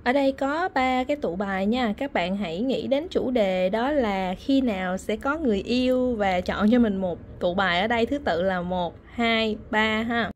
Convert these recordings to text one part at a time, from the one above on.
Ở đây có 3 cái tụ bài nha. Các bạn hãy nghĩ đến chủ đề đó là khi nào sẽ có người yêu và chọn cho mình một tụ bài ở đây thứ tự là 1, 2, 3 ha.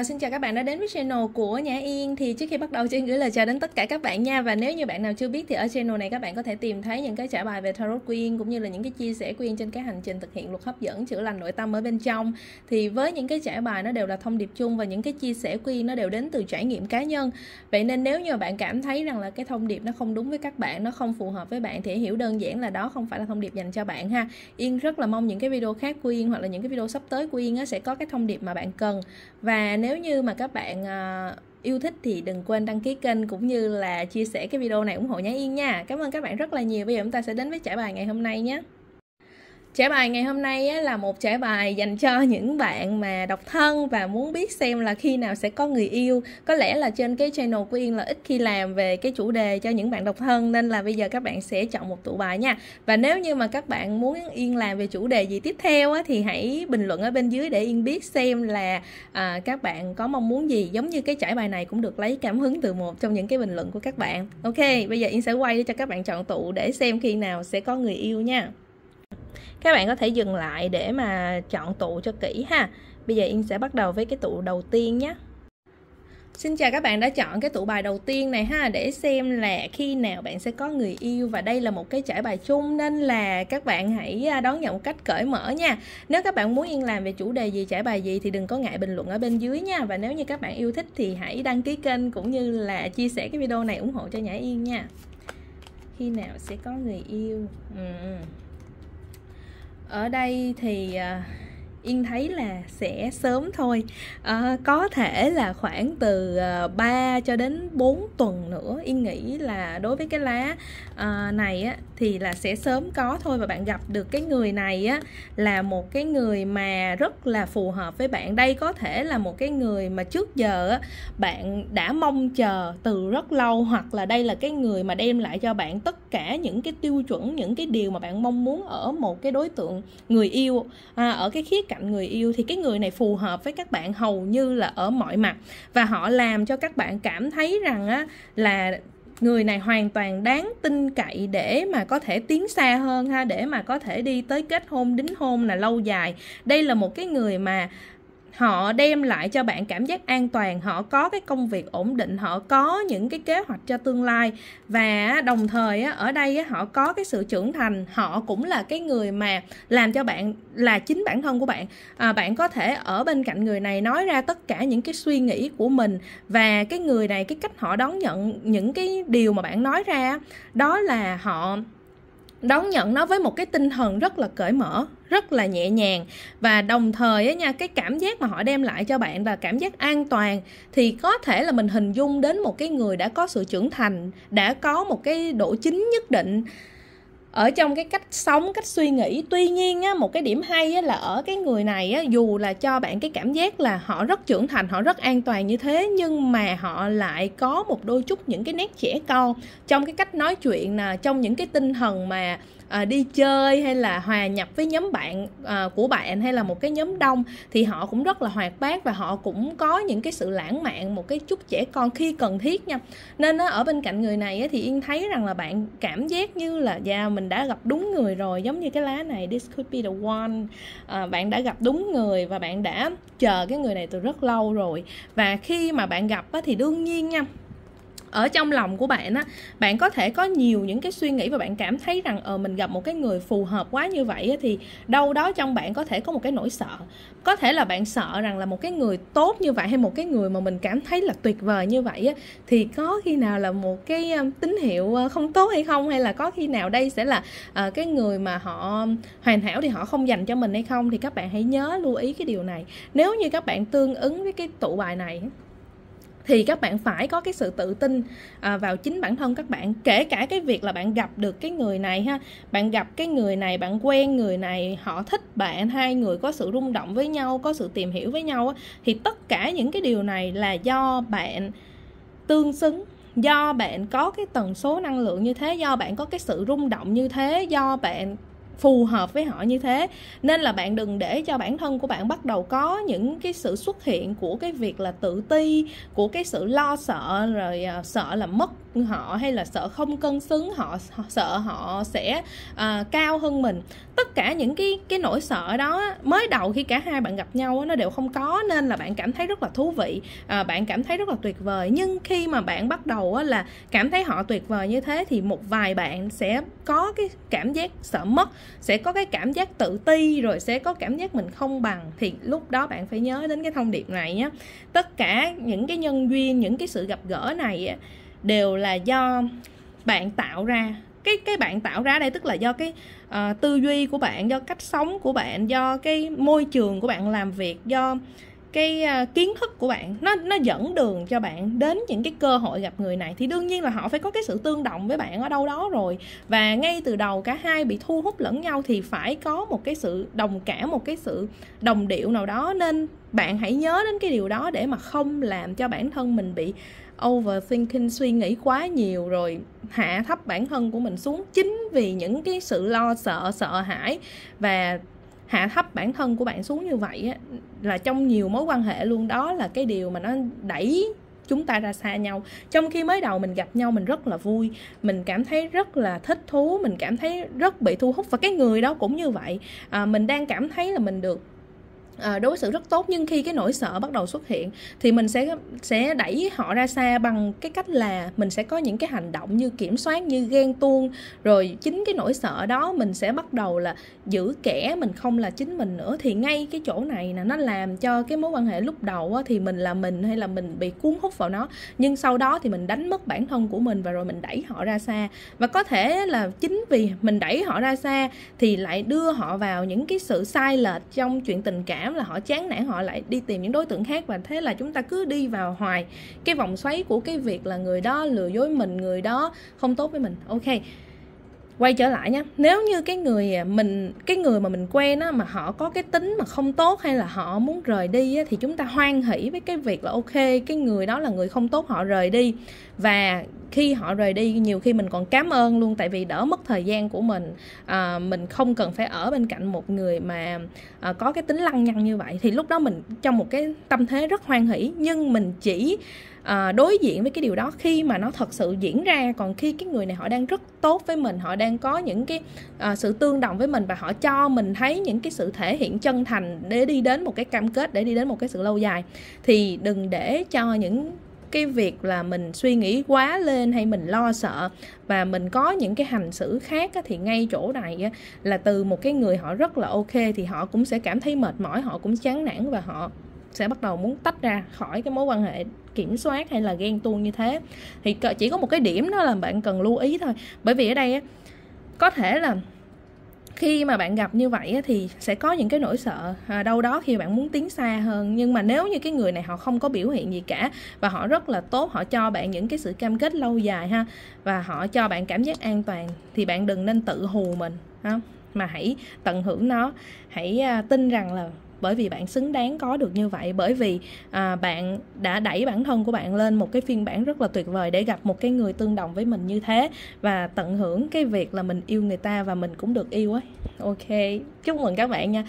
Xin chào các bạn đã đến với channel của Nhã Yên. Thì trước khi bắt đầu Yên gửi lời chào đến tất cả các bạn nha. Và nếu như bạn nào chưa biết thì ở channel này các bạn có thể tìm thấy những cái trải bài về tarot của Yên cũng như là những cái chia sẻ của Yên trên cái hành trình thực hiện luật hấp dẫn chữa lành nội tâm ở bên trong. Thì với những cái trải bài nó đều là thông điệp chung và những cái chia sẻ của Yên nó đều đến từ trải nghiệm cá nhân. Vậy nên nếu như bạn cảm thấy rằng là cái thông điệp nó không đúng với các bạn, nó không phù hợp với bạn thì hiểu đơn giản là đó không phải là thông điệp dành cho bạn ha. Yên rất là mong những cái video khác của Yên hoặc là những cái video sắp tới của Yên sẽ có cái thông điệp mà bạn cần. Và nếu như mà các bạn yêu thích thì đừng quên đăng ký kênh cũng như là chia sẻ cái video này ủng hộ Nhã Yên nha. Cảm ơn các bạn rất là nhiều. Bây giờ chúng ta sẽ đến với trải bài ngày hôm nay nhé. Trải bài ngày hôm nay là một trải bài dành cho những bạn mà độc thân và muốn biết xem là khi nào sẽ có người yêu. Có lẽ là trên cái channel của Yên là ít khi làm về cái chủ đề cho những bạn độc thân, nên là bây giờ các bạn sẽ chọn một tụ bài nha. Và nếu như mà các bạn muốn Yên làm về chủ đề gì tiếp theo thì hãy bình luận ở bên dưới để Yên biết xem là các bạn có mong muốn gì. Giống như cái trải bài này cũng được lấy cảm hứng từ một trong những cái bình luận của các bạn. Ok, bây giờ Yên sẽ quay cho các bạn chọn tụ để xem khi nào sẽ có người yêu nha. Các bạn có thể dừng lại để mà chọn tụ cho kỹ ha. Bây giờ Yên sẽ bắt đầu với cái tụ đầu tiên nhé. Xin chào các bạn đã chọn cái tụ bài đầu tiên này ha, để xem là khi nào bạn sẽ có người yêu. Và đây là một cái trải bài chung nên là các bạn hãy đón nhận một cách cởi mở nha. Nếu các bạn muốn Yên làm về chủ đề gì, trải bài gì thì đừng có ngại bình luận ở bên dưới nha. Và nếu như các bạn yêu thích thì hãy đăng ký kênh cũng như là chia sẻ cái video này ủng hộ cho Nhã Yên nha. Khi nào sẽ có người yêu? Ở đây thì Yên thấy là sẽ sớm thôi, có thể là khoảng từ 3 cho đến 4 tuần nữa. Yên nghĩ là đối với cái lá này thì là sẽ sớm có thôi. Và bạn gặp được cái người này là một cái người mà rất là phù hợp với bạn. Đây có thể là một cái người mà trước giờ bạn đã mong chờ từ rất lâu, hoặc là đây là cái người mà đem lại cho bạn tất cả những cái tiêu chuẩn, những cái điều mà bạn mong muốn ở một cái đối tượng người yêu. Ở cái khía cạnh người yêu thì cái người này phù hợp với các bạn hầu như là ở mọi mặt, và họ làm cho các bạn cảm thấy rằng là người này hoàn toàn đáng tin cậy để mà có thể tiến xa hơn ha, để mà có thể đi tới kết hôn, đính hôn là lâu dài. Đây là một cái người mà họ đem lại cho bạn cảm giác an toàn, họ có cái công việc ổn định, họ có những cái kế hoạch cho tương lai. Và đồng thời ở đây họ có cái sự trưởng thành, họ cũng là cái người mà làm cho bạn là chính bản thân của bạn. Bạn có thể ở bên cạnh người này nói ra tất cả những cái suy nghĩ của mình, và cái người này, cái cách họ đón nhận những cái điều mà bạn nói ra đó là họ đón nhận nó với một cái tinh thần rất là cởi mở, rất là nhẹ nhàng. Và đồng thời cái cảm giác mà họ đem lại cho bạn là cảm giác an toàn. Thì có thể là mình hình dung đến một cái người đã có sự trưởng thành, đã có một cái độ chín nhất định ở trong cái cách sống, cách suy nghĩ. Tuy nhiên một cái điểm hay là ở cái người này dù là cho bạn cái cảm giác là họ rất trưởng thành, họ rất an toàn như thế, nhưng mà họ lại có một đôi chút những cái nét trẻ con trong cái cách nói chuyện nè, trong những cái tinh thần mà đi chơi hay là hòa nhập với nhóm bạn của bạn hay là một cái nhóm đông, thì họ cũng rất là hoạt bát và họ cũng có những cái sự lãng mạn, một cái chút trẻ con khi cần thiết nha. Nên ở bên cạnh người này thì Yên thấy rằng là bạn cảm giác như là mình đã gặp đúng người rồi. Giống như cái lá này, this could be the one. Bạn đã gặp đúng người và bạn đã chờ cái người này từ rất lâu rồi. Và khi mà bạn gặp thì đương nhiên nha, ở trong lòng của bạn bạn có thể có nhiều những cái suy nghĩ và bạn cảm thấy rằng mình gặp một cái người phù hợp quá như vậy thì đâu đó trong bạn có thể có một cái nỗi sợ. Có thể là bạn sợ rằng là một cái người tốt như vậy, hay một cái người mà mình cảm thấy là tuyệt vời như vậy thì có khi nào là một cái tín hiệu không tốt hay không, hay là có khi nào đây sẽ là cái người mà họ hoàn hảo thì họ không dành cho mình hay không. Thì các bạn hãy nhớ lưu ý cái điều này. Nếu như các bạn tương ứng với cái tụ bài này thì các bạn phải có cái sự tự tin vào chính bản thân các bạn. Kể cả cái việc là bạn gặp được cái người này bạn gặp cái người này, bạn quen người này, họ thích bạn, hai người có sự rung động với nhau, có sự tìm hiểu với nhau thì tất cả những cái điều này là do bạn tương xứng, do bạn có cái tần số năng lượng như thế, do bạn có cái sự rung động như thế, do bạn phù hợp với họ như thế. Nên là bạn đừng để cho bản thân của bạn bắt đầu có những cái sự xuất hiện của cái việc là tự ti, của cái sự lo sợ, rồi sợ là mất họ, hay là sợ không cân xứng, họ sợ họ sẽ cao hơn mình. Tất cả những cái nỗi sợ đó mới đầu khi cả hai bạn gặp nhau nó đều không có, nên là bạn cảm thấy rất là thú vị, bạn cảm thấy rất là tuyệt vời. Nhưng khi mà bạn bắt đầu là cảm thấy họ tuyệt vời như thế thì một vài bạn sẽ có cái cảm giác sợ mất, sẽ có cái cảm giác tự ti, rồi sẽ có cảm giác mình không bằng. Thì lúc đó bạn phải nhớ đến cái thông điệp này nhé. Tất cả những cái nhân duyên, những cái sự gặp gỡ này đều là do bạn tạo ra. Cái bạn tạo ra đây tức là do cái tư duy của bạn, do cách sống của bạn, do cái môi trường của bạn làm việc, do cái kiến thức của bạn, nó dẫn đường cho bạn đến những cái cơ hội gặp người này. Thì đương nhiên là họ phải có cái sự tương đồng với bạn ở đâu đó rồi, và ngay từ đầu cả hai bị thu hút lẫn nhau thì phải có một cái sự đồng cảm, một cái sự đồng điệu nào đó. Nên bạn hãy nhớ đến cái điều đó để mà không làm cho bản thân mình bị overthinking, suy nghĩ quá nhiều rồi hạ thấp bản thân của mình xuống. Chính vì những cái sự lo sợ, sợ hãi và hạ thấp bản thân của bạn xuống như vậy là trong nhiều mối quan hệ luôn, đó là cái điều mà nó đẩy chúng ta ra xa nhau. Trong khi mới đầu mình gặp nhau mình rất là vui, mình cảm thấy rất là thích thú, mình cảm thấy rất bị thu hút, và cái người đó cũng như vậy. Mình đang cảm thấy là mình được đối xử rất tốt, nhưng khi cái nỗi sợ bắt đầu xuất hiện thì mình sẽ đẩy họ ra xa bằng cái cách là mình sẽ có những cái hành động như kiểm soát, như ghen tuông. Rồi chính cái nỗi sợ đó mình sẽ bắt đầu là giữ kẻ, mình không là chính mình nữa. Thì ngay cái chỗ này là nó làm cho cái mối quan hệ lúc đầu thì mình là mình, hay là mình bị cuốn hút vào nó, nhưng sau đó thì mình đánh mất bản thân của mình, và rồi mình đẩy họ ra xa. Và có thể là chính vì mình đẩy họ ra xa thì lại đưa họ vào những cái sự sai lệch trong chuyện tình cảm, là họ chán nản, họ lại đi tìm những đối tượng khác. Và thế là chúng ta cứ đi vào hoài cái vòng xoáy của cái việc là người đó lừa dối mình, người đó không tốt với mình. Ok, quay trở lại nhé. Nếu như cái người mà mình quen mà họ có cái tính mà không tốt, hay là họ muốn rời đi thì chúng ta hoan hỉ với cái việc là ok, cái người đó là người không tốt, họ rời đi. Và khi họ rời đi, nhiều khi mình còn cảm ơn luôn, tại vì đỡ mất thời gian của mình. Mình không cần phải ở bên cạnh một người mà có cái tính lăng nhăng như vậy. Thì lúc đó mình trong một cái tâm thế rất hoan hỉ, nhưng mình chỉ đối diện với cái điều đó khi mà nó thật sự diễn ra. Còn khi cái người này họ đang rất tốt với mình, họ đang có những cái sự tương đồng với mình, và họ cho mình thấy những cái sự thể hiện chân thành để đi đến một cái cam kết, để đi đến một cái sự lâu dài, thì đừng để cho những cái việc là mình suy nghĩ quá lên, hay mình lo sợ và mình có những cái hành xử khác thì ngay chỗ này là từ một cái người họ rất là ok thì họ cũng sẽ cảm thấy mệt mỏi, họ cũng chán nản, và họ sẽ bắt đầu muốn tách ra khỏi cái mối quan hệ kiểm soát hay là ghen tuông như thế. Thì chỉ có một cái điểm đó là bạn cần lưu ý thôi. Bởi vì ở đây có thể là khi mà bạn gặp như vậy thì sẽ có những cái nỗi sợ đâu đó khi bạn muốn tiến xa hơn. Nhưng mà nếu như cái người này họ không có biểu hiện gì cả, và họ rất là tốt, họ cho bạn những cái sự cam kết lâu dài và họ cho bạn cảm giác an toàn, thì bạn đừng nên tự hù mình mà hãy tận hưởng nó. Hãy tin rằng là bởi vì bạn xứng đáng có được như vậy, bởi vì bạn đã đẩy bản thân của bạn lên một cái phiên bản rất là tuyệt vời để gặp một cái người tương đồng với mình như thế, và tận hưởng cái việc là mình yêu người ta và mình cũng được yêu ấy. Ok, chúc mừng các bạn nha.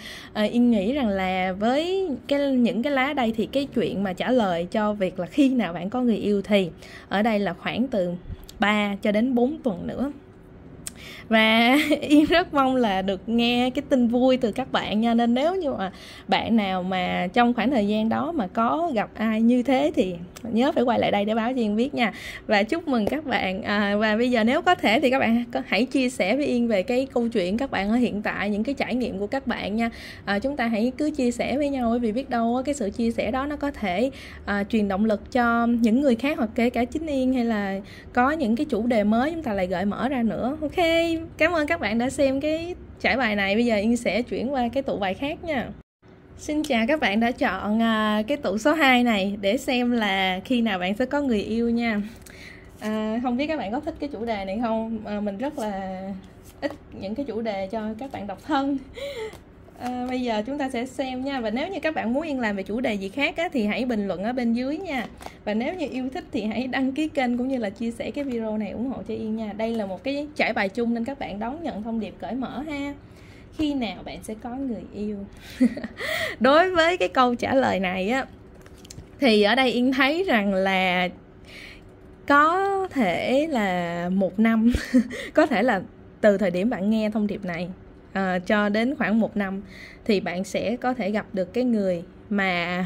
Yên nghĩ rằng là với những cái lá đây thì cái chuyện mà trả lời cho việc là khi nào bạn có người yêu thì ở đây là khoảng từ 3 cho đến 4 tuần nữa. Và Yên rất mong là được nghe cái tin vui từ các bạn nha. Nên nếu như mà bạn nào mà trong khoảng thời gian đó mà có gặp ai như thế thì nhớ phải quay lại đây để báo cho Yên biết nha. Và chúc mừng các bạn. Và bây giờ nếu có thể thì các bạn hãy chia sẻ với Yên về cái câu chuyện các bạn ở hiện tại, những cái trải nghiệm của các bạn nha. Chúng ta hãy cứ chia sẻ với nhau, bởi vì biết đâu cái sự chia sẻ đó nó có thể truyền động lực cho những người khác, hoặc kể cả chính Yên, hay là có những cái chủ đề mới chúng ta lại gợi mở ra nữa. Ok, cảm ơn các bạn đã xem cái trải bài này. Bây giờ Yên sẽ chuyển qua cái tụ bài khác nha. Xin chào các bạn đã chọn cái tụ số 2 này để xem là khi nào bạn sẽ có người yêu nha. Không biết các bạn có thích cái chủ đề này không? Mình rất là ít những cái chủ đề cho các bạn độc thân. Bây giờ chúng ta sẽ xem nha. Và nếu như các bạn muốn Yên làm về chủ đề gì khác thì hãy bình luận ở bên dưới nha. Và nếu như yêu thích thì hãy đăng ký kênh cũng như là chia sẻ cái video này ủng hộ cho Yên nha. Đây là một cái trải bài chung nên các bạn đón nhận thông điệp cởi mở ha. khi nào bạn sẽ có người yêu? Đối với cái câu trả lời này á, thì ở đây Yên thấy rằng là có thể là 1 năm có thể là từ thời điểm bạn nghe thông điệp này cho đến khoảng 1 năm thì bạn sẽ có thể gặp được cái người mà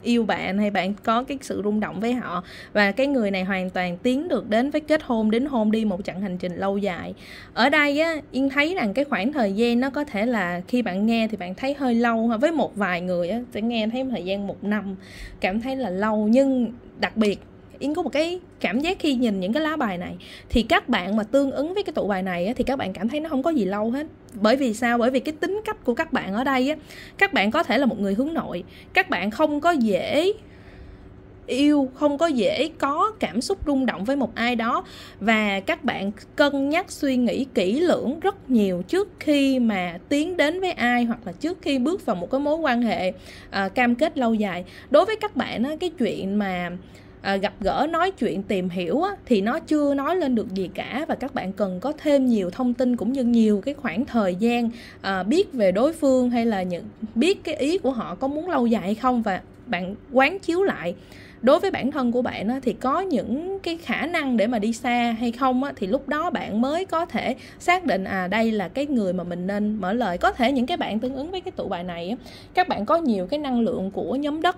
yêu bạn, hay bạn có cái sự rung động với họ, và cái người này hoàn toàn tiến được đến với kết hôn, đính hôn, đi một chặng hành trình lâu dài. Ở đây á, Yên thấy rằng cái khoảng thời gian nó có thể là khi bạn nghe thì bạn thấy hơi lâu, với một vài người á, sẽ nghe thấy thời gian 1 năm cảm thấy là lâu, nhưng đặc biệt Yên có một cái cảm giác khi nhìn những cái lá bài này thì các bạn mà tương ứng với cái tụ bài này á, thì các bạn cảm thấy nó không có gì lâu hết. Bởi vì sao? Bởi vì cái tính cách của các bạn ở đây á, các bạn có thể là một người hướng nội, các bạn không có dễ yêu, không có dễ có cảm xúc rung động với một ai đó, và các bạn cân nhắc suy nghĩ kỹ lưỡng rất nhiều trước khi mà tiến đến với ai, hoặc là trước khi bước vào một cái mối quan hệ cam kết lâu dài. Đối với các bạn á, cái chuyện mà gặp gỡ, nói chuyện, tìm hiểu á, thì nó chưa nói lên được gì cả, và các bạn cần có thêm nhiều thông tin cũng như nhiều cái khoảng thời gian biết về đối phương, hay là biết cái ý của họ có muốn lâu dài hay không, và bạn quán chiếu lại đối với bản thân của bạn á, thì có những cái khả năng để mà đi xa hay không á, thì lúc đó bạn mới có thể xác định đây là cái người mà mình nên mở lời. Có thể những cái bạn tương ứng với cái tụ bài này á, các bạn có nhiều cái năng lượng của nhóm đất,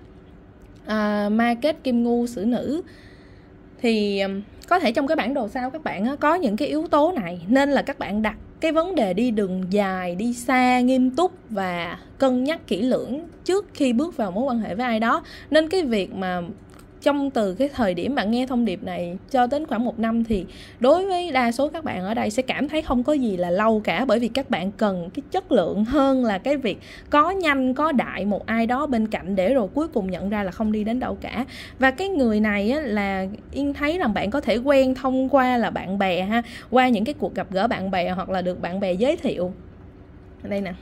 ma kết kim ngưu sử nữ, thì có thể trong cái bản đồ sao các bạn có những cái yếu tố này, nên là các bạn đặt cái vấn đề đi đường dài, đi xa, nghiêm túc và cân nhắc kỹ lưỡng trước khi bước vào mối quan hệ với ai đó. Nên cái việc mà từ cái thời điểm bạn nghe thông điệp này cho đến khoảng 1 năm thì đối với đa số các bạn ở đây sẽ cảm thấy không có gì là lâu cả, bởi vì các bạn cần cái chất lượng hơn là cái việc có nhanh có đại một ai đó bên cạnh để rồi cuối cùng nhận ra là không đi đến đâu cả. Và cái người này á, là Yên thấy rằng bạn có thể quen thông qua là bạn bè ha, qua những cái cuộc gặp gỡ bạn bè, hoặc là được bạn bè giới thiệu. Ở đây nè,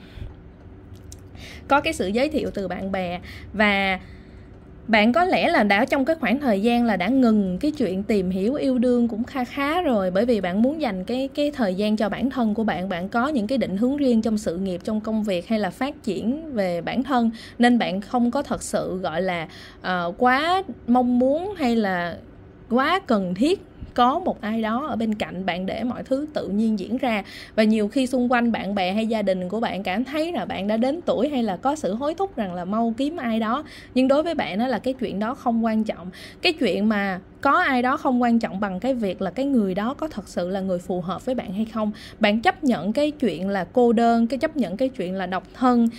có cái sự giới thiệu từ bạn bè, và bạn có lẽ là đã trong cái khoảng thời gian là đã ngừng cái chuyện tìm hiểu yêu đương cũng khá rồi, bởi vì bạn muốn dành cái thời gian cho bản thân của bạn. Bạn có những cái định hướng riêng trong sự nghiệp, trong công việc, hay là phát triển về bản thân, nên bạn không có thật sự gọi là quá mong muốn hay là quá cần thiết có một ai đó ở bên cạnh bạn để mọi thứ tự nhiên diễn ra. Và nhiều khi xung quanh bạn bè hay gia đình của bạn cảm thấy là bạn đã đến tuổi, hay là có sự hối thúc rằng là mau kiếm ai đó, nhưng đối với bạn đó là cái chuyện đó không quan trọng. Cái chuyện mà có ai đó không quan trọng bằng cái việc là cái người đó có thật sự là người phù hợp với bạn hay không. Bạn chấp nhận cái chuyện là cô đơn, chấp nhận cái chuyện là độc thân,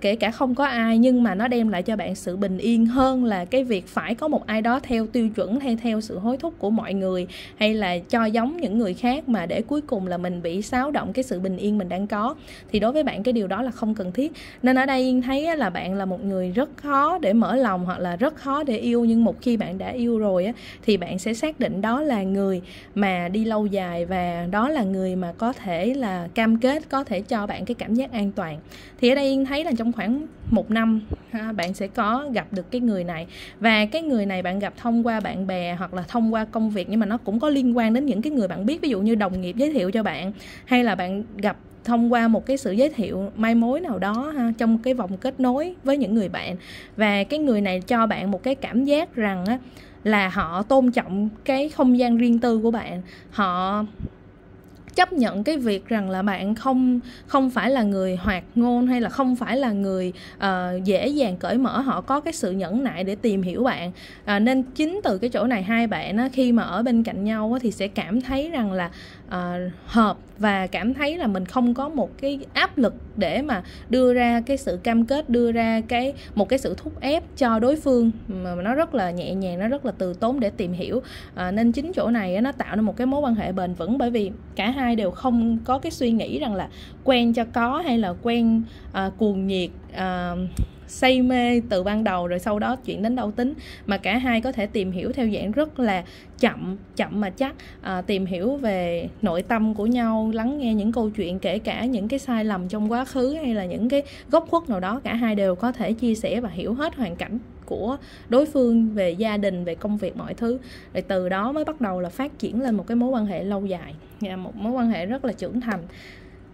kể cả không có ai, nhưng mà nó đem lại cho bạn sự bình yên hơn là cái việc phải có một ai đó theo tiêu chuẩn hay theo sự hối thúc của mọi người, hay là cho giống những người khác mà để cuối cùng là mình bị xáo động cái sự bình yên mình đang có. Thì đối với bạn cái điều đó là không cần thiết. Nên ở đây Yên thấy là bạn là một người rất khó để mở lòng, hoặc là rất khó để yêu, nhưng một khi bạn đã yêu rồi á, thì bạn sẽ xác định đó là người mà đi lâu dài, và đó là người mà có thể là cam kết, có thể cho bạn cái cảm giác an toàn. Thì ở đây Yên thấy là trong khoảng 1 năm bạn sẽ có gặp được cái người này, và cái người này bạn gặp thông qua bạn bè hoặc là thông qua công việc, nhưng mà nó cũng có liên quan đến những cái người bạn biết, ví dụ như đồng nghiệp giới thiệu cho bạn, hay là bạn gặp thông qua một cái sự giới thiệu mai mối nào đó trong cái vòng kết nối với những người bạn. Và cái người này cho bạn một cái cảm giác rằng là họ tôn trọng cái không gian riêng tư của bạn, họ chấp nhận cái việc rằng là bạn không phải là người hoạt ngôn, hay là không phải là người dễ dàng cởi mở. Họ có cái sự nhẫn nại để tìm hiểu bạn, nên chính từ cái chỗ này hai bạn khi mà ở bên cạnh nhau thì sẽ cảm thấy rằng là hợp, và cảm thấy là mình không có một cái áp lực để mà đưa ra cái sự cam kết, đưa ra một cái sự thúc ép cho đối phương, mà nó rất là nhẹ nhàng, nó rất là từ tốn để tìm hiểu. Nên chính chỗ này nó tạo nên một cái mối quan hệ bền vững, bởi vì cả hai đều không có cái suy nghĩ rằng là quen cho có, hay là quen cuồng nhiệt, say mê từ ban đầu rồi sau đó chuyện đến đâu tính, mà cả hai có thể tìm hiểu theo dạng rất là chậm mà chắc, tìm hiểu về nội tâm của nhau, lắng nghe những câu chuyện, kể cả những cái sai lầm trong quá khứ hay là những cái góc khuất nào đó, cả hai đều có thể chia sẻ và hiểu hết hoàn cảnh của đối phương về gia đình, về công việc, mọi thứ. Rồi từ đó mới bắt đầu là phát triển lên một cái mối quan hệ lâu dài, một mối quan hệ rất là trưởng thành.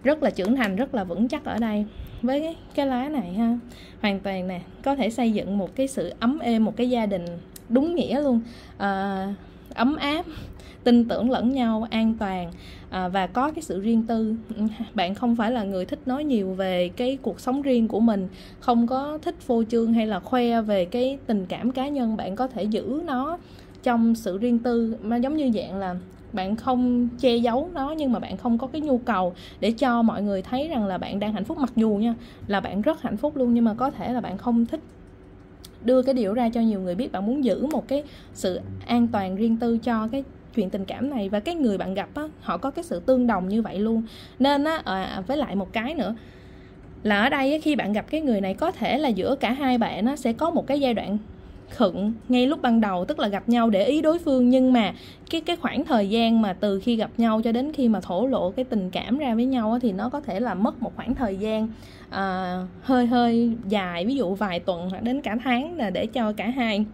rất là trưởng thành, rất là vững chắc ở đây. Với cái lá này ha, hoàn toàn nè, có thể xây dựng một cái sự ấm êm, một cái gia đình đúng nghĩa luôn, ấm áp, tin tưởng lẫn nhau, an toàn, và có cái sự riêng tư. Bạn không phải là người thích nói nhiều về cái cuộc sống riêng của mình, không có thích phô trương hay là khoe về cái tình cảm cá nhân. Bạn có thể giữ nó trong sự riêng tư, mà giống như dạng là bạn không che giấu nó, nhưng mà bạn không có cái nhu cầu để cho mọi người thấy rằng là bạn đang hạnh phúc. Mặc dù nha, là bạn rất hạnh phúc luôn, nhưng mà có thể là bạn không thích đưa cái điều ra cho nhiều người biết. Bạn muốn giữ một cái sự an toàn riêng tư cho cái chuyện tình cảm này. Và cái người bạn gặp á, họ có cái sự tương đồng như vậy luôn. Nên á, với lại một cái nữa là ở đây á, khi bạn gặp cái người này, có thể là giữa cả hai bạn á, sẽ có một cái giai đoạn khựng ngay lúc ban đầu, tức là gặp nhau để ý đối phương, nhưng mà cái khoảng thời gian mà từ khi gặp nhau cho đến khi mà thổ lộ cái tình cảm ra với nhau á, thì nó có thể là mất một khoảng thời gian hơi dài, ví dụ vài tuần hoặc đến cả tháng, là để cho cả hai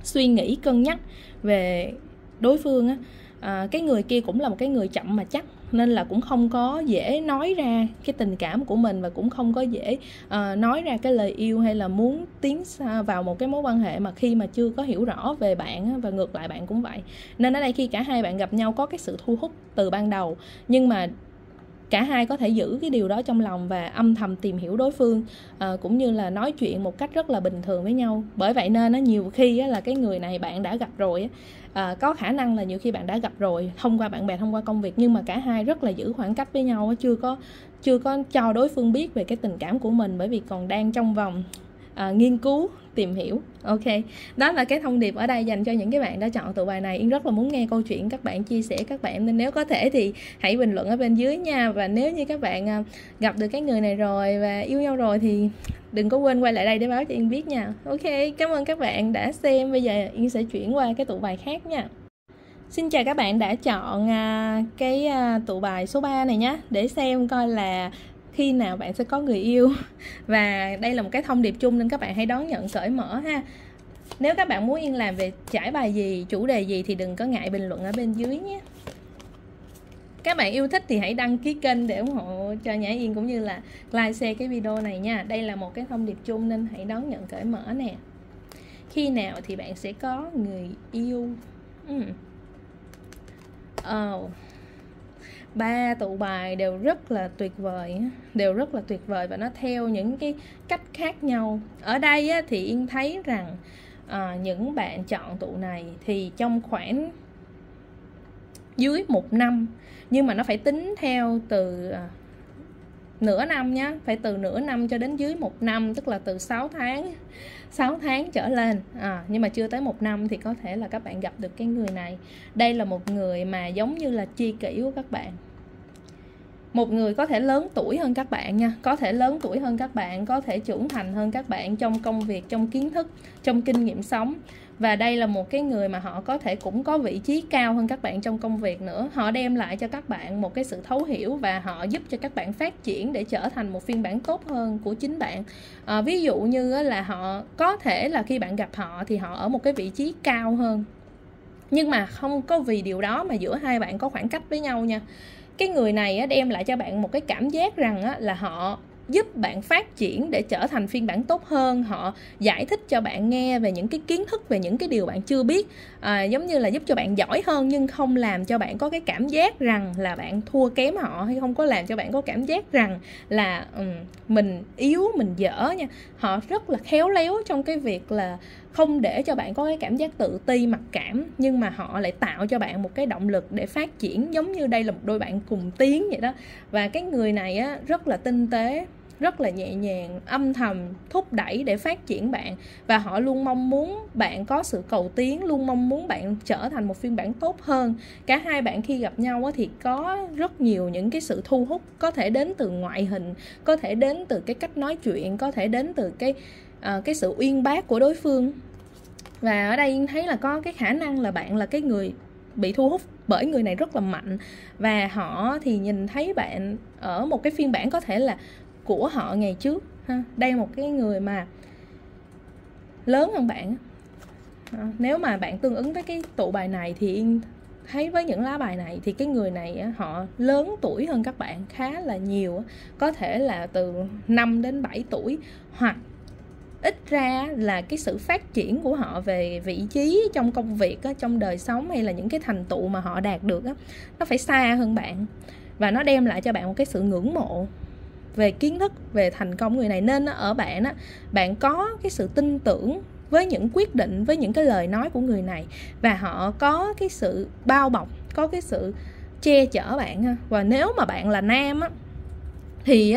suy nghĩ, cân nhắc về đối phương á. Cái người kia cũng là một cái người chậm mà chắc, nên là cũng không có dễ nói ra cái tình cảm của mình, và cũng không có dễ nói ra cái lời yêu hay là muốn tiến vào một cái mối quan hệ mà khi mà chưa có hiểu rõ về bạn á, và ngược lại bạn cũng vậy. Nên ở đây khi cả hai bạn gặp nhau có cái sự thu hút từ ban đầu, nhưng mà cả hai có thể giữ cái điều đó trong lòng và âm thầm tìm hiểu đối phương, cũng như là nói chuyện một cách rất là bình thường với nhau. Bởi vậy nên nhiều khi là cái người này bạn đã gặp rồi, có khả năng là nhiều khi bạn đã gặp rồi thông qua bạn bè, thông qua công việc, nhưng mà cả hai rất là giữ khoảng cách với nhau, chưa có cho đối phương biết về cái tình cảm của mình, bởi vì còn đang trong vòng nghiên cứu, tìm hiểu. Ok, đó là cái thông điệp ở đây dành cho những cái bạn đã chọn tụ bài này. Yên rất là muốn nghe câu chuyện các bạn chia sẻ các bạn, nên nếu có thể thì hãy bình luận ở bên dưới nha. Và nếu như các bạn gặp được cái người này rồi và yêu nhau rồi thì đừng có quên quay lại đây để báo cho Yên biết nha. Ok, cảm ơn các bạn đã xem. Bây giờ Yên sẽ chuyển qua cái tụ bài khác nha. Xin chào các bạn đã chọn cái tụ bài số 3 này nhé, để xem coi là khi nào bạn sẽ có người yêu. Và đây là một cái thông điệp chung nên các bạn hãy đón nhận cởi mở ha. Nếu các bạn muốn Yên làm về trải bài gì, chủ đề gì thì đừng có ngại bình luận ở bên dưới nhé. Các bạn yêu thích thì hãy đăng ký kênh để ủng hộ cho Nhã Yên, cũng như là like, share cái video này nha. Đây là một cái thông điệp chung nên hãy đón nhận cởi mở nè. Khi nào thì bạn sẽ có người yêu? Ba tụ bài đều rất là tuyệt vời, và nó theo những cái cách khác nhau. Ở đây thì Yên thấy rằng những bạn chọn tụ này thì trong khoảng dưới 1 năm, nhưng mà nó phải tính theo từ nửa năm nhé, phải từ nửa năm cho đến dưới 1 năm, tức là từ 6 tháng trở lên. Nhưng mà chưa tới 1 năm thì có thể là các bạn gặp được cái người này. Đây là một người mà giống như là tri kỷ của các bạn, một người có thể lớn tuổi hơn các bạn nha, có thể lớn tuổi hơn các bạn, có thể trưởng thành hơn các bạn trong công việc, trong kiến thức, trong kinh nghiệm sống. Và đây là một cái người mà họ có thể cũng có vị trí cao hơn các bạn trong công việc nữa. Họ đem lại cho các bạn một cái sự thấu hiểu, và họ giúp cho các bạn phát triển để trở thành một phiên bản tốt hơn của chính bạn. Ví dụ như là họ có thể là khi bạn gặp họ thì họ ở một cái vị trí cao hơn, nhưng mà không có vì điều đó mà giữa hai bạn có khoảng cách với nhau nha. Cái người này đem lại cho bạn một cái cảm giác rằng là họ giúp bạn phát triển để trở thành phiên bản tốt hơn. Họ giải thích cho bạn nghe về những cái kiến thức, về những cái điều bạn chưa biết, giống như là giúp cho bạn giỏi hơn, nhưng không làm cho bạn có cái cảm giác rằng là bạn thua kém họ, hay không có làm cho bạn có cảm giác rằng là mình yếu, mình dở nha. Họ rất là khéo léo trong cái việc là không để cho bạn có cái cảm giác tự ti, mặc cảm, nhưng mà họ lại tạo cho bạn một cái động lực để phát triển, giống như đây là một đôi bạn cùng tiến vậy đó. Và cái người này rất là tinh tế, rất là nhẹ nhàng, âm thầm thúc đẩy để phát triển bạn. Và họ luôn mong muốn bạn có sự cầu tiến, luôn mong muốn bạn trở thành một phiên bản tốt hơn. Cả hai bạn khi gặp nhau thì có rất nhiều những cái sự thu hút, có thể đến từ ngoại hình, có thể đến từ cái cách nói chuyện, có thể đến từ cái sự uyên bác của đối phương. Và ở đây thấy là có cái khả năng là bạn là cái người bị thu hút bởi người này rất là mạnh. Và họ thì nhìn thấy bạn ở một cái phiên bản có thể là của họ ngày trước ha. Đây là một cái người mà lớn hơn bạn. Nếu mà bạn tương ứng với cái tụ bài này thì thấy với những lá bài này thì cái người này họ lớn tuổi hơn các bạn khá là nhiều, có thể là từ 5 đến 7 tuổi, hoặc ít ra là cái sự phát triển của họ về vị trí trong công việc, trong đời sống, hay là những cái thành tựu mà họ đạt được nó phải xa hơn bạn, và nó đem lại cho bạn một cái sự ngưỡng mộ về kiến thức, về thành công người này. Nên ở bạn bạn có cái sự tin tưởng với những quyết định, với những cái lời nói của người này, và họ có cái sự bao bọc, có cái sự che chở bạn. Và nếu mà bạn là nam thì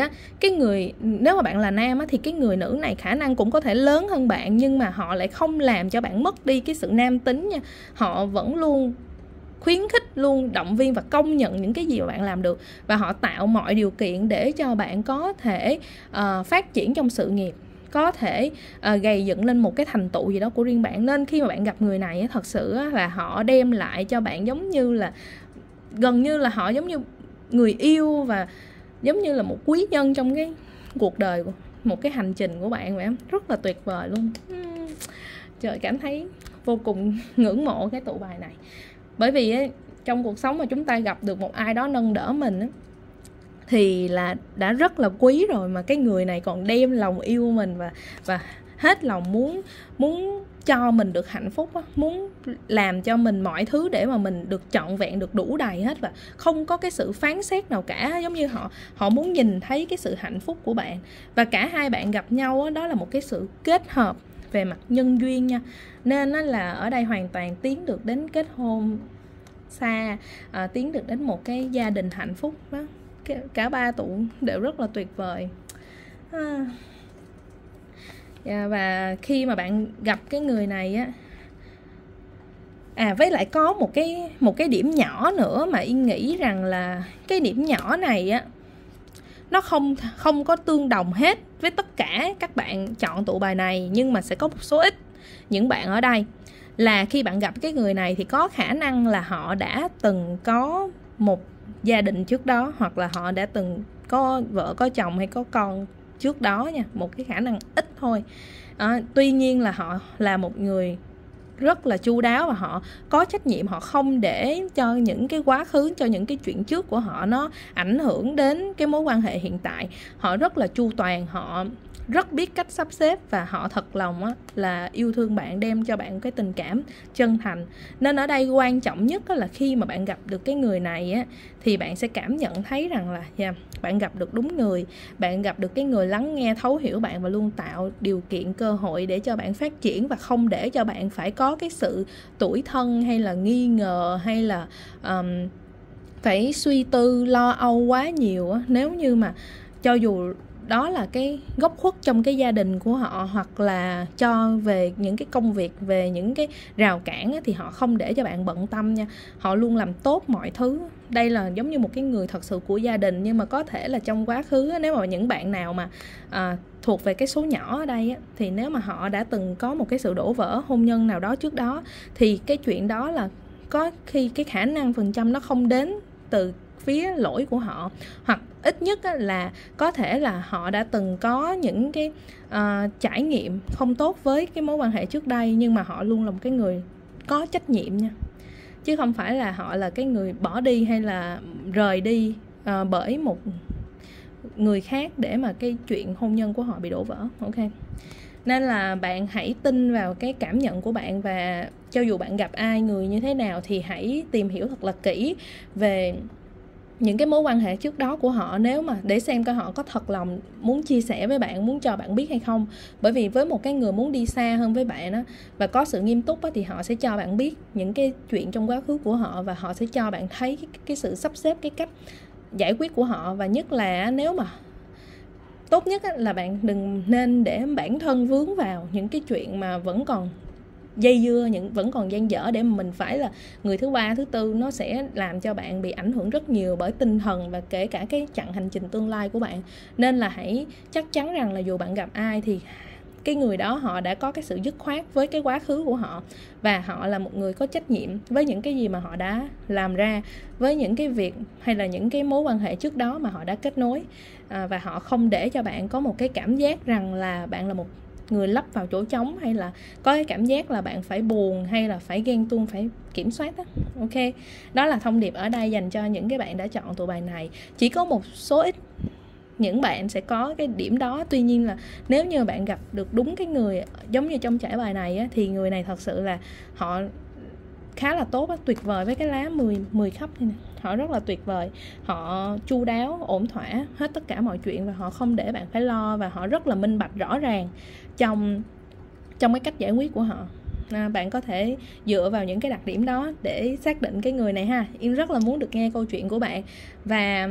nếu mà bạn là nam thì cái người nữ này khả năng cũng có thể lớn hơn bạn, nhưng mà họ lại không làm cho bạn mất đi cái sự nam tính nha. Họ vẫn luôn khuyến khích, luôn động viên và công nhận những cái gì mà bạn làm được, và họ tạo mọi điều kiện để cho bạn có thể phát triển trong sự nghiệp, có thể gầy dựng lên một cái thành tựu gì đó của riêng bạn. Nên khi mà bạn gặp người này thật sự là họ đem lại cho bạn giống như là, gần như là họ giống như người yêu, và giống như là một quý nhân trong cái cuộc đời, một cái hành trình của bạn vậy. Rất là tuyệt vời luôn. Trời, cảm thấy vô cùng ngưỡng mộ cái tụ bài này. Bởi vì trong cuộc sống mà chúng ta gặp được một ai đó nâng đỡ mình thì là đã rất là quý rồi, mà cái người này còn đem lòng yêu mình và hết lòng muốn cho mình được hạnh phúc, muốn làm cho mình mọi thứ để mà mình được trọn vẹn, được đủ đầy hết, và không có cái sự phán xét nào cả. Giống như họ muốn nhìn thấy cái sự hạnh phúc của bạn, và cả hai bạn gặp nhau đó là một cái sự kết hợp về mặt nhân duyên nha. Nên là ở đây hoàn toàn tiến được đến kết hôn xa, tiến được đến một cái gia đình hạnh phúc đó. Cả ba tụ đều rất là tuyệt vời. Và khi mà bạn gặp cái người này với lại có một cái điểm nhỏ nữa mà Yên nghĩ rằng là cái điểm nhỏ này nó không có tương đồng hết với tất cả các bạn chọn tụ bài này, nhưng mà sẽ có một số ít những bạn ở đây là khi bạn gặp cái người này thì có khả năng là họ đã từng có một gia đình trước đó, hoặc là họ đã từng có vợ, có chồng hay có con trước đó nha. Một cái khả năng ít thôi. Tuy nhiên là họ là một người rất là chu đáo, và họ có trách nhiệm, họ không để cho những cái quá khứ, cho những cái chuyện trước của họ nó ảnh hưởng đến cái mối quan hệ hiện tại. Họ rất là chu toàn, họ rất biết cách sắp xếp, và họ thật lòng là yêu thương bạn, đem cho bạn cái tình cảm chân thành. Nên ở đây quan trọng nhất là khi mà bạn gặp được cái người này thì bạn sẽ cảm nhận thấy rằng là bạn gặp được đúng người, bạn gặp được cái người lắng nghe, thấu hiểu bạn, và luôn tạo điều kiện, cơ hội để cho bạn phát triển, và không để cho bạn phải có cái sự tủi thân, hay là nghi ngờ, hay là phải suy tư, lo âu quá nhiều. Nếu như mà cho dù đó là cái góc khuất trong cái gia đình của họ, hoặc là cho về những cái công việc, về những cái rào cản thì họ không để cho bạn bận tâm nha. Họ luôn làm tốt mọi thứ. Đây là giống như một cái người thật sự của gia đình. Nhưng mà có thể là trong quá khứ, nếu mà những bạn nào mà thuộc về cái số nhỏ ở đây thì nếu mà họ đã từng có một cái sự đổ vỡ hôn nhân nào đó trước đó, thì cái chuyện đó là có khi cái khả năng phần trăm nó không đến từ phía lỗi của họ, hoặc ít nhất là có thể là họ đã từng có những cái trải nghiệm không tốt với cái mối quan hệ trước đây, nhưng mà họ luôn là một cái người có trách nhiệm nha, chứ không phải là họ là cái người bỏ đi hay là rời đi bởi một người khác để mà cái chuyện hôn nhân của họ bị đổ vỡ. Ok, nên là bạn hãy tin vào cái cảm nhận của bạn, và cho dù bạn gặp ai, người như thế nào, thì hãy tìm hiểu thật là kỹ về những cái mối quan hệ trước đó của họ, nếu mà để xem coi họ có thật lòng muốn chia sẻ với bạn, muốn cho bạn biết hay không. Bởi vì với một cái người muốn đi xa hơn với bạn á, và có sự nghiêm túc á, thì họ sẽ cho bạn biết những cái chuyện trong quá khứ của họ, và họ sẽ cho bạn thấy cái sự sắp xếp, cái cách giải quyết của họ. Và nhất là nếu mà tốt nhất là bạn đừng nên để bản thân vướng vào những cái chuyện mà vẫn còn dây dưa, vẫn còn dang dở, để mà mình phải là người thứ ba, thứ tư. Nó sẽ làm cho bạn bị ảnh hưởng rất nhiều bởi tinh thần, và kể cả cái chặng hành trình tương lai của bạn. Nên là hãy chắc chắn rằng là dù bạn gặp ai thì cái người đó họ đã có cái sự dứt khoát với cái quá khứ của họ, và họ là một người có trách nhiệm với những cái gì mà họ đã làm ra, với những cái việc hay là những cái mối quan hệ trước đó mà họ đã kết nối. Và họ không để cho bạn có một cái cảm giác rằng là bạn là một người lấp vào chỗ trống, hay là có cái cảm giác là bạn phải buồn hay là phải ghen tuông, phải kiểm soát đó. Ok, đó là thông điệp ở đây dành cho những cái bạn đã chọn tụ bài này. Chỉ có một số ít những bạn sẽ có cái điểm đó. Tuy nhiên là nếu như bạn gặp được đúng cái người giống như trong trải bài này á, thì người này thật sự là họ khá là tốt á, tuyệt vời với cái lá 10 khắp này nè. Họ rất là tuyệt vời, họ chu đáo, ổn thỏa hết tất cả mọi chuyện, và họ không để bạn phải lo, và họ rất là minh bạch rõ ràng trong cái cách giải quyết của họ. Bạn có thể dựa vào những cái đặc điểm đó để xác định cái người này ha. Yên rất là muốn được nghe câu chuyện của bạn. Và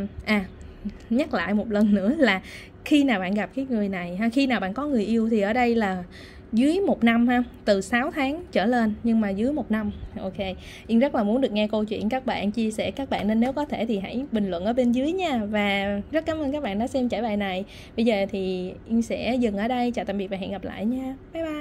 nhắc lại một lần nữa là khi nào bạn gặp cái người này ha, khi nào bạn có người yêu, thì ở đây là dưới 1 năm ha, từ 6 tháng trở lên, nhưng mà dưới 1 năm. Ok, Yên rất là muốn được nghe câu chuyện các bạn, chia sẻ các bạn, nên nếu có thể thì hãy bình luận ở bên dưới nha. Và rất cảm ơn các bạn đã xem trải bài này. Bây giờ thì Yên sẽ dừng ở đây, chào tạm biệt và hẹn gặp lại nha. Bye bye.